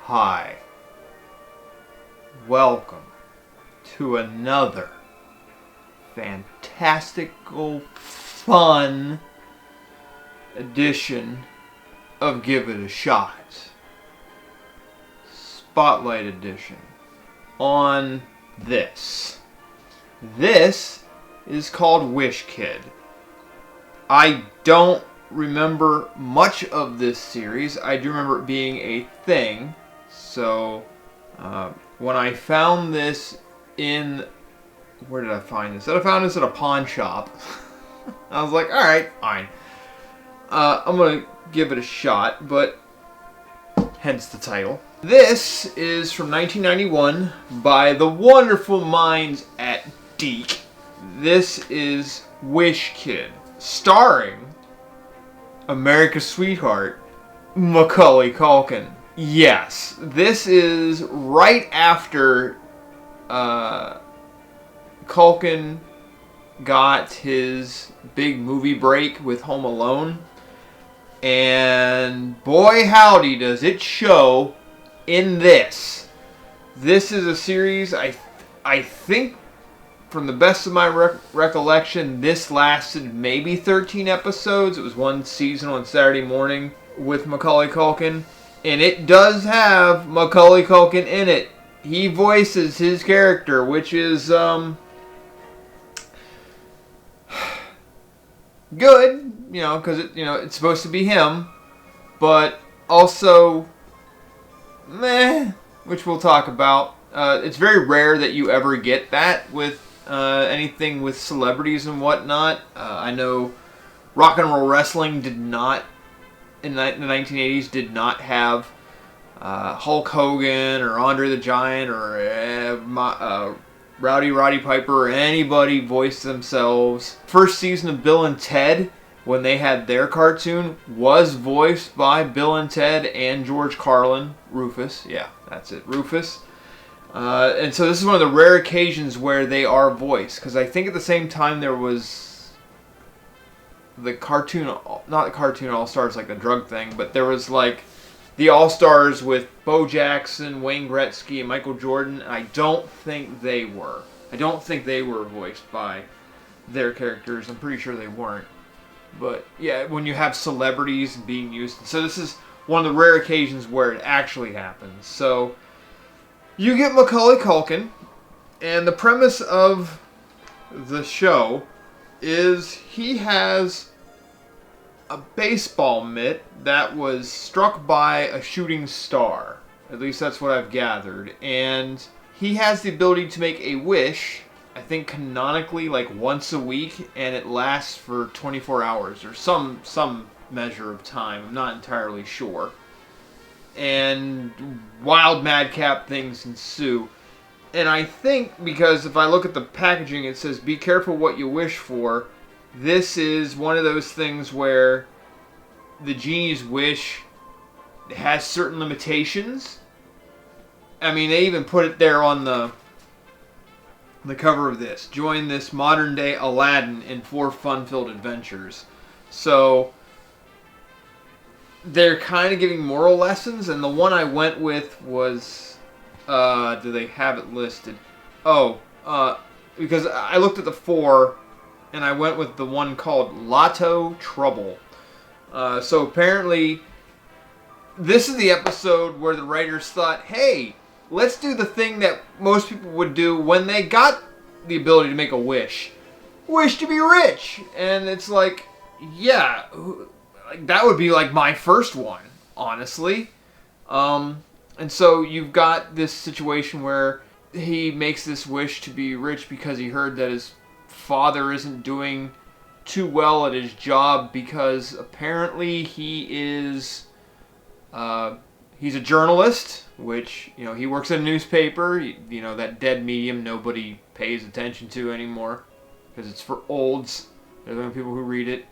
Hi. Welcome to another fantastical, fun edition of Give It a Shot. Spotlight edition on this. This is called Wish Kid. I don't remember much of this series. I do remember it being a thing. So, when I found this in... Where did I find this? I found this at a pawn shop. I was like, alright, fine. I'm going to give it a shot, but... Hence the title. This is from 1991 by the wonderful minds at Deke. This is Wish Kid, starring America's sweetheart, Macaulay Culkin. Yes, this is right after Culkin got his big movie break with Home Alone. And boy howdy does it show in this. This is a series, I think, from the best of my recollection, this lasted maybe 13 episodes. It was one season on Saturday morning with Macaulay Culkin. And it does have Macaulay Culkin in it. He voices his character, which is good, because it's supposed to be him, but also meh, which we'll talk about. It's very rare that you ever get that with anything with celebrities and whatnot. I know rock and roll wrestling did not, in the 1980s, did not have Hulk Hogan or Andre the Giant or Roddy Piper or anybody voice themselves. First season of Bill and Ted, when they had their cartoon, was voiced by Bill and Ted and George Carlin. Rufus, yeah, that's it, Rufus. And so this is one of the rare occasions where they are voiced, because I think at the same time there was the cartoon, not the cartoon All-Stars like the drug thing, but there was like the All-Stars with Bo Jackson, Wayne Gretzky, and Michael Jordan. I don't think they were. Voiced by their characters. I'm pretty sure they weren't. But yeah, when you have celebrities being used. So this is one of the rare occasions where it actually happens. So you get Macaulay Culkin, and the premise of the show is he has a baseball mitt that was struck by a shooting star. At least that's what I've gathered. And he has the ability to make a wish, I think canonically like once a week, and it lasts for 24 hours or some measure of time. I'm not entirely sure. And wild madcap things ensue. And I think, because if I look at the packaging, it says, be careful what you wish for. This is one of those things where the genie's wish has certain limitations. I mean, they even put it there on the cover of this. Join this modern day Aladdin in 4 fun-filled adventures. So they're kind of giving moral lessons, and the one I went with was, do they have it listed? Because I looked at the 4, and I went with the one called Lotto Trouble. So apparently, this is the episode where the writers thought, hey, let's do the thing that most people would do when they got the ability to make a wish. Wish to be rich. And it's like, yeah, that would be like my first one, honestly. And so you've got this situation where he makes this wish to be rich because he heard that his father isn't doing too well at his job, because apparently he is he's a journalist, which he works at a newspaper, that dead medium nobody pays attention to anymore because it's for olds. They're the only people who read it.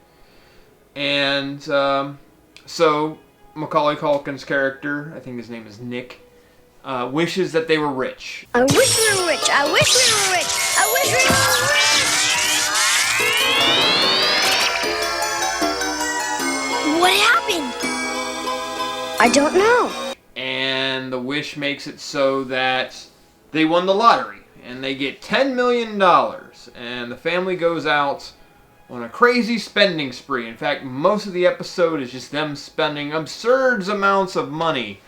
And so Macaulay Culkin's character, I think his name is Nick, wishes that they were rich. I wish we were rich. I wish we were rich. I wish we were rich. What happened? I don't know. And and the wish makes it so that they won the lottery, and they get $10 million, and the family goes out on a crazy spending spree. In fact, most of the episode is just them spending absurd amounts of money.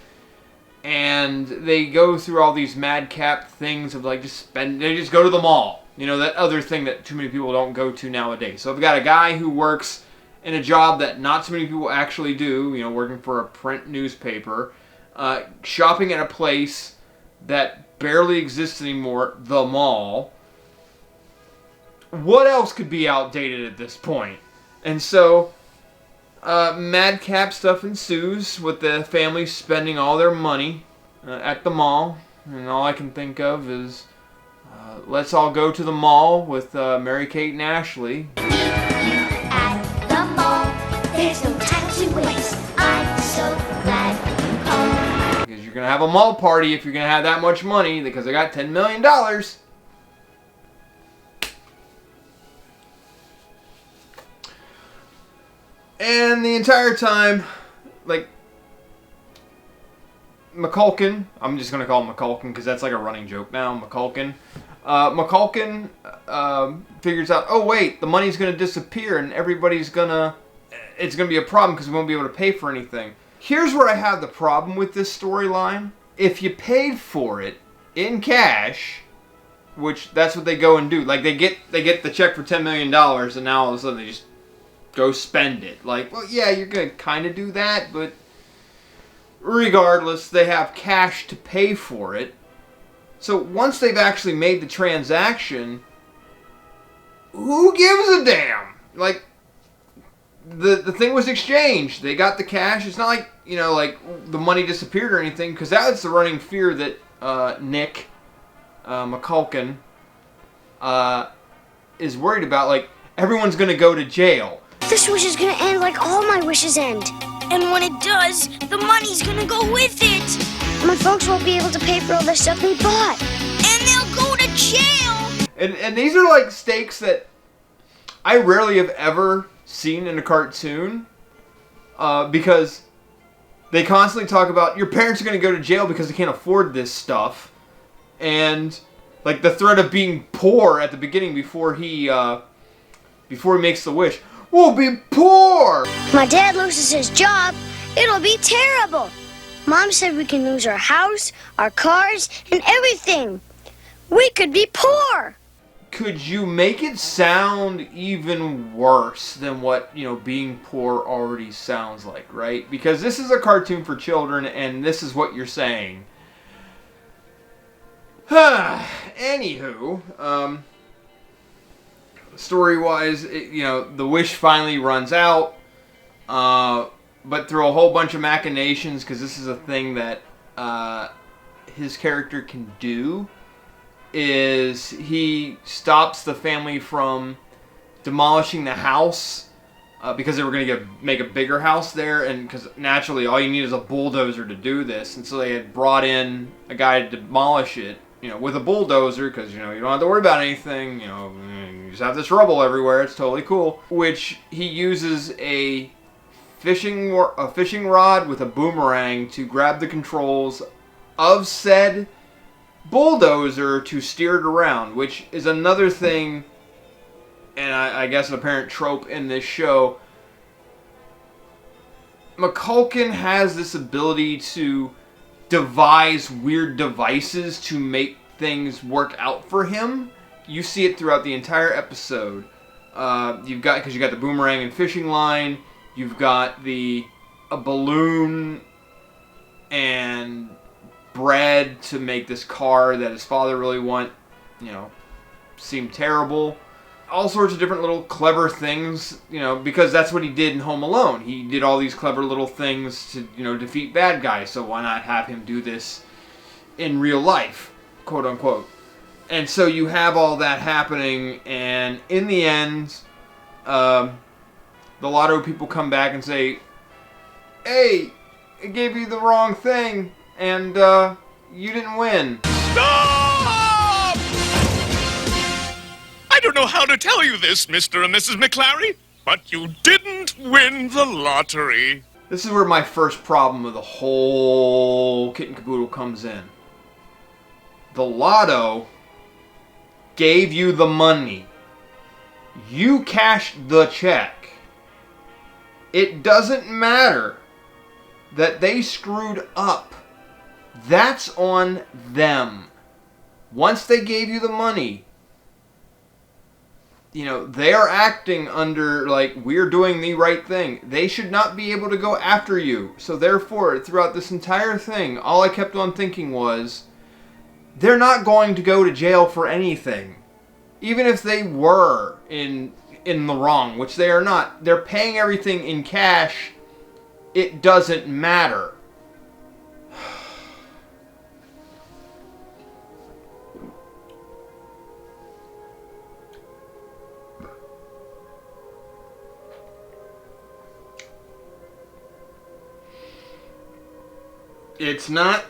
And they go through all these madcap things of like they just go to the mall. You know, that other thing that too many people don't go to nowadays. So I've got a guy who works in a job that not so many people actually do, you know, working for a print newspaper, shopping at a place that barely exists anymore, the mall. What else could be outdated at this point? And so madcap stuff ensues with the family spending all their money at the mall. And all I can think of is, let's all go to the mall with Mary-Kate and Ashley. At the mall, there's no time to waste. I'm so glad you called. Because you're going to have a mall party if you're going to have that much money, because they got $10 million. And the entire time, like, Culkin, I'm just going to call him Culkin because that's like a running joke now, Culkin. Culkin figures out, oh wait, the money's going to disappear and it's going to be a problem because we won't be able to pay for anything. Here's where I have the problem with this storyline. If you paid for it in cash, which that's what they go and do, like they get the check for $10 million and now all of a sudden they just go spend it. Like, well, yeah, you're going to kind of do that, but regardless, they have cash to pay for it. So once they've actually made the transaction, who gives a damn? Like, the thing was exchanged. They got the cash. It's not like, you know, like the money disappeared or anything, because that was the running fear that Nick McCulkin is worried about. Like, everyone's going to go to jail. This wish is gonna end like all my wishes end. And when it does, the money's gonna go with it. My folks won't be able to pay for all the stuff we bought. And they'll go to jail. And these are like stakes that I rarely have ever seen in a cartoon. Because they constantly talk about your parents are going to go to jail because they can't afford this stuff. And like the threat of being poor at the beginning before he makes the wish. We'll be poor! My dad loses his job. It'll be terrible. Mom said we can lose our house, our cars, and everything. We could be poor. Could you make it sound even worse than what, you know, being poor already sounds like, right? Because this is a cartoon for children, and this is what you're saying. Anywho, story-wise, you know, the wish finally runs out, but through a whole bunch of machinations, because this is a thing that his character can do, is he stops the family from demolishing the house, because they were going to make a bigger house there, and because naturally all you need is a bulldozer to do this, and so they had brought in a guy to demolish it, you know, with a bulldozer, because, you know, you don't have to worry about anything, you know, you just have this rubble everywhere, it's totally cool. Which he uses a fishing rod with a boomerang to grab the controls of said bulldozer to steer it around, which is another thing, and I guess an apparent trope in this show. McCulkin has this ability to devise weird devices to make things work out for him. You see it throughout the entire episode. Because you got the boomerang and fishing line. You've got a balloon and bread to make this car that his father really seem terrible. All sorts of different little clever things, you know, because that's what he did in Home Alone. He did all these clever little things to, you know, defeat bad guys, so why not have him do this in real life, quote unquote. And so you have all that happening, and in the end, the lotto people come back and say, hey, I gave you the wrong thing, and you didn't win. Stop! I don't know how to tell you this, Mr. and Mrs. McClary, but you didn't win the lottery. This is where my first problem of the whole kit and caboodle comes in. The lotto gave you the money. You cashed the check. It doesn't matter that they screwed up. That's on them. Once they gave you the money, they are acting under like we're doing the right thing. They should not be able to go after you. So therefore, throughout this entire thing, all I kept on thinking was, they're not going to go to jail for anything. Even if they were in the wrong, which they are not. They're paying everything in cash. It doesn't matter. It's not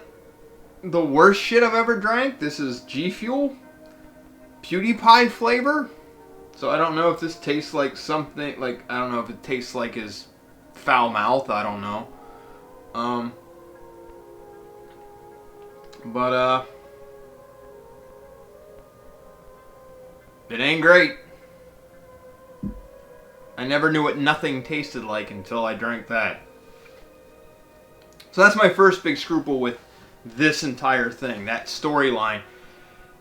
the worst shit I've ever drank. This is G Fuel. PewDiePie flavor. So I don't know if this tastes like something, like, I don't know if it tastes like his foul mouth. I don't know. But it ain't great. I never knew what nothing tasted like until I drank that. So that's my first big scruple with this entire thing, that storyline.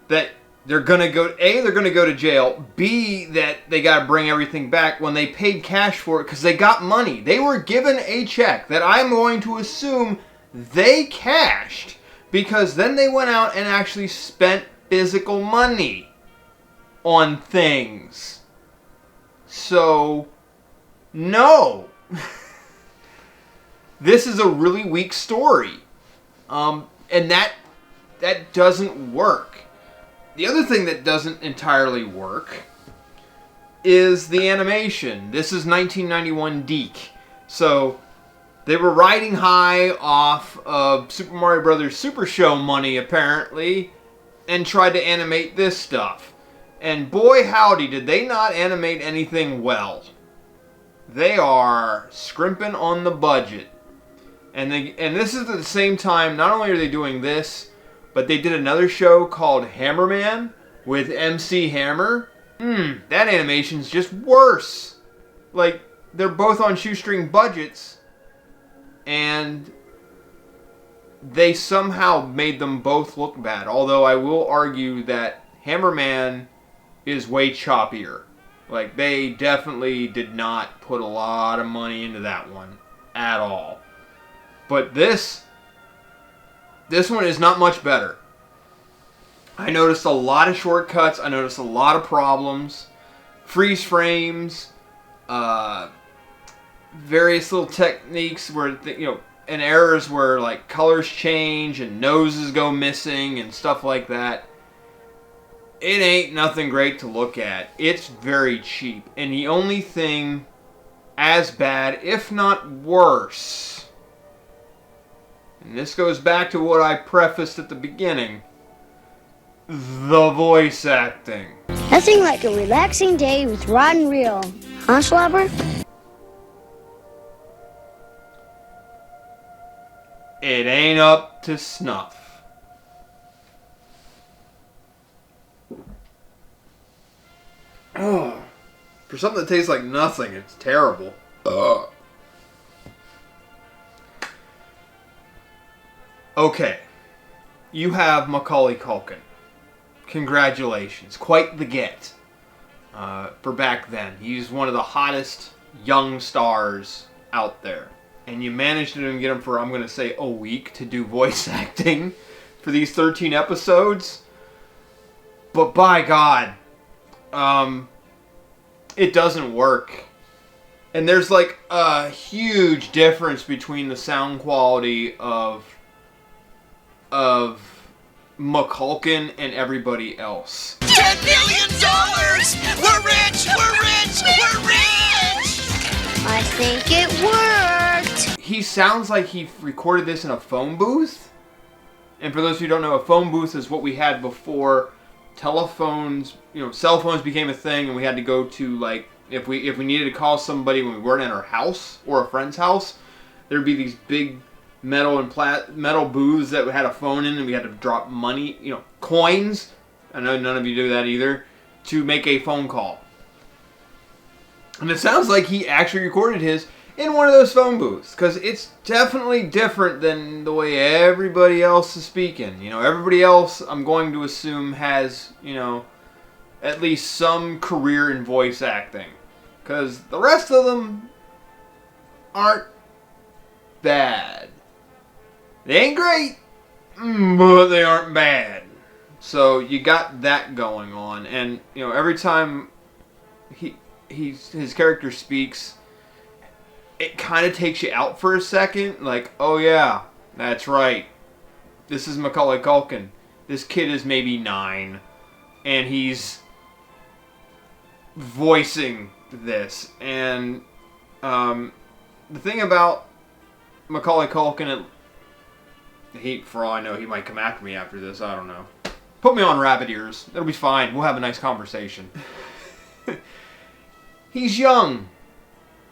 That they're gonna go, A, they're gonna go to jail, B, that they gotta bring everything back when they paid cash for it because they got money. They were given a check that I'm going to assume they cashed because then they went out and actually spent physical money on things. So, no. This is a really weak story. And that doesn't work. The other thing that doesn't entirely work is the animation. This is 1991 Deke. So they were riding high off of Super Mario Bros. Super Show money, apparently, and tried to animate this stuff. And boy howdy, did they not animate anything well. They are scrimping on the budget. And this is at the same time, not only are they doing this, but they did another show called Hammerman with MC Hammer. That animation's just worse. Like, they're both on shoestring budgets, and they somehow made them both look bad. Although I will argue that Hammerman is way choppier. Like, they definitely did not put a lot of money into that one at all. But this one is not much better. I noticed a lot of shortcuts. I noticed a lot of problems. Freeze frames. Various little techniques where, and errors where, like, colors change and noses go missing and stuff like that. It ain't nothing great to look at. It's very cheap. And the only thing as bad, if not worse, and this goes back to what I prefaced at the beginning, the voice acting. Nothing like a relaxing day with Rod and Reel. Huh, Slobber? It ain't up to snuff. Oh, for something that tastes like nothing, it's terrible. Ugh. Okay, you have Macaulay Culkin. Congratulations, quite the get for back then. He's one of the hottest young stars out there. And you managed to get him for, I'm going to say, a week to do voice acting for these 13 episodes. But by God, it doesn't work. And there's like a huge difference between the sound quality of McCulkin and everybody else. $10 million! We're rich! We're rich! We're rich! I think it worked. He sounds like he recorded this in a phone booth. And for those who don't know, a phone booth is what we had before telephones, cell phones became a thing, and we had to go to, like, if we needed to call somebody when we weren't at our house or a friend's house, there'd be these big metal and metal booths that had a phone in, and we had to drop money, coins. I know none of you do that either, to make a phone call. And it sounds like he actually recorded his in one of those phone booths, because it's definitely different than the way everybody else is speaking. Everybody else, I'm going to assume, has, at least some career in voice acting. Because the rest of them aren't bad. They ain't great, but they aren't bad. So you got that going on, and every time his character speaks, it kind of takes you out for a second. Like, oh yeah, that's right. This is Macaulay Culkin. This kid is maybe 9, and he's voicing this. And the thing about Macaulay Culkin, for all I know, he might come after me after this. I don't know. Put me on rabbit ears. It'll be fine. We'll have a nice conversation. He's young.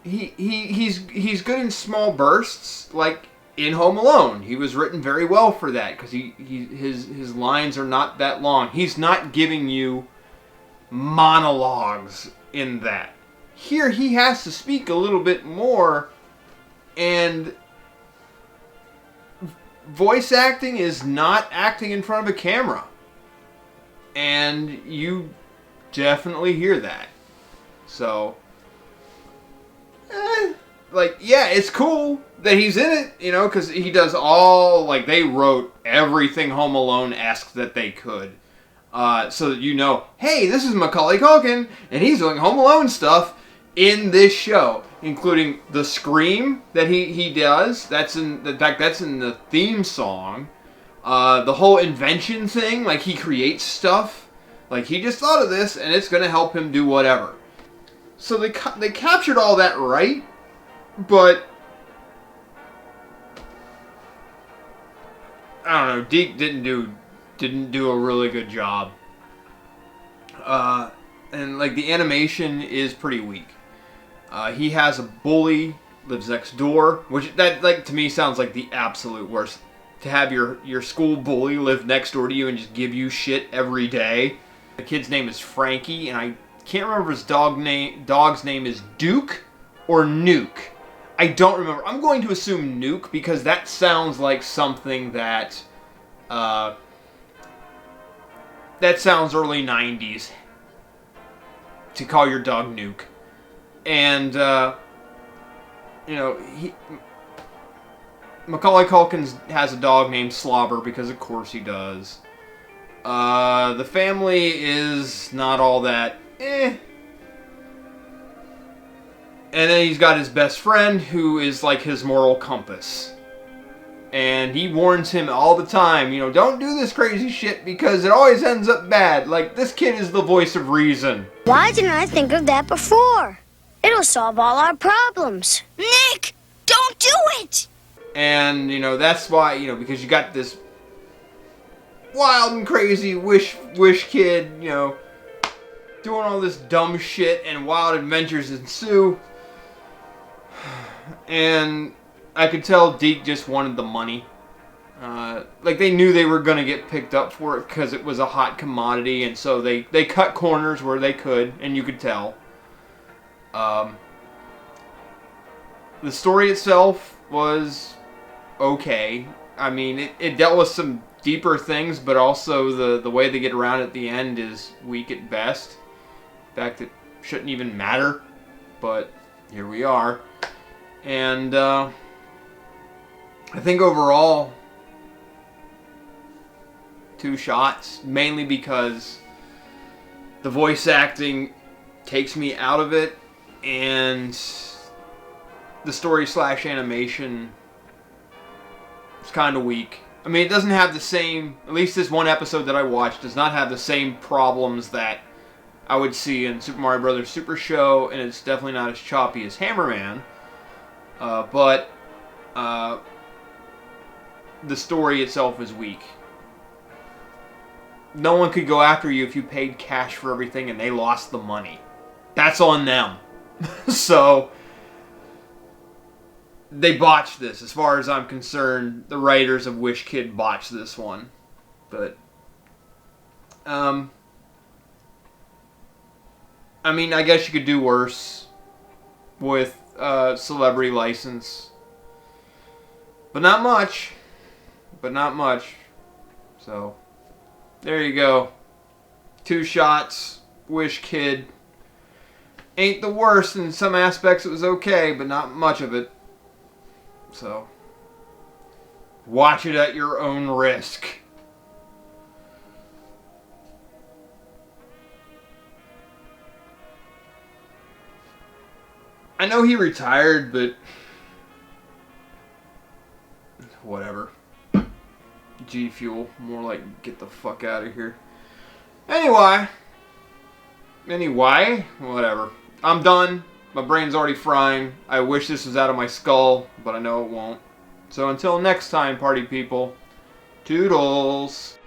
He's good in small bursts, like in Home Alone. He was written very well for that, because his lines are not that long. He's not giving you monologues in that. Here he has to speak a little bit more, and voice acting is not acting in front of a camera. And you definitely hear that. So, yeah, it's cool that he's in it, because he does they wrote everything Home Alone-esque that they could. So that hey, this is Macaulay Culkin, and he's doing Home Alone stuff in this show, including the scream that he does. That's in the theme song. The whole invention thing, like he creates stuff, like he just thought of this, and it's going to help him do whatever. So they captured all that right, but I don't know. Deke didn't do a really good job, and the animation is pretty weak. He has a bully, lives next door, which that to me sounds like the absolute worst. To have your school bully live next door to you and just give you shit every day. The kid's name is Frankie, and I can't remember if his dog's name is Duke or Nuke. I don't remember. I'm going to assume Nuke, because that sounds like something that sounds early 90s. To call your dog Nuke. And Macaulay Culkin has a dog named Slobber, because of course he does. The family is not all that And then he's got his best friend, who is like his moral compass. And he warns him all the time, don't do this crazy shit, because it always ends up bad. Like, this kid is the voice of reason. Why didn't I think of that before? It'll solve all our problems. Nick, don't do it! And, that's why, because you got this wild and crazy wish kid, doing all this dumb shit, and wild adventures ensue. And I could tell Deke just wanted the money. They knew they were going to get picked up for it, because it was a hot commodity, and so they cut corners where they could, and you could tell. The story itself was okay. I mean, it dealt with some deeper things, but also the way they get around at the end is weak at best. In fact, it shouldn't even matter, but here we are. And I think overall, 2 shots, mainly because the voice acting takes me out of it, and the story/animation is kind of weak. I mean, it doesn't have the same, at least this one episode that I watched, does not have the same problems that I would see in Super Mario Bros. Super Show, and it's definitely not as choppy as Hammerman. But the story itself is weak. No one could go after you if you paid cash for everything and they lost the money. That's on them. So, they botched this. As far as I'm concerned, the writers of Wish Kid botched this one. But, I mean, I guess you could do worse with celebrity license. But not much. But not much. So, there you go. 2 shots. Wish Kid. Ain't the worst. In some aspects it was okay, but not much of it. So, watch it at your own risk. I know he retired, but whatever. G Fuel. More like get the fuck out of here. Anyway, whatever. I'm done. My brain's already frying. I wish this was out of my skull, but I know it won't. So until next time, party people, toodles.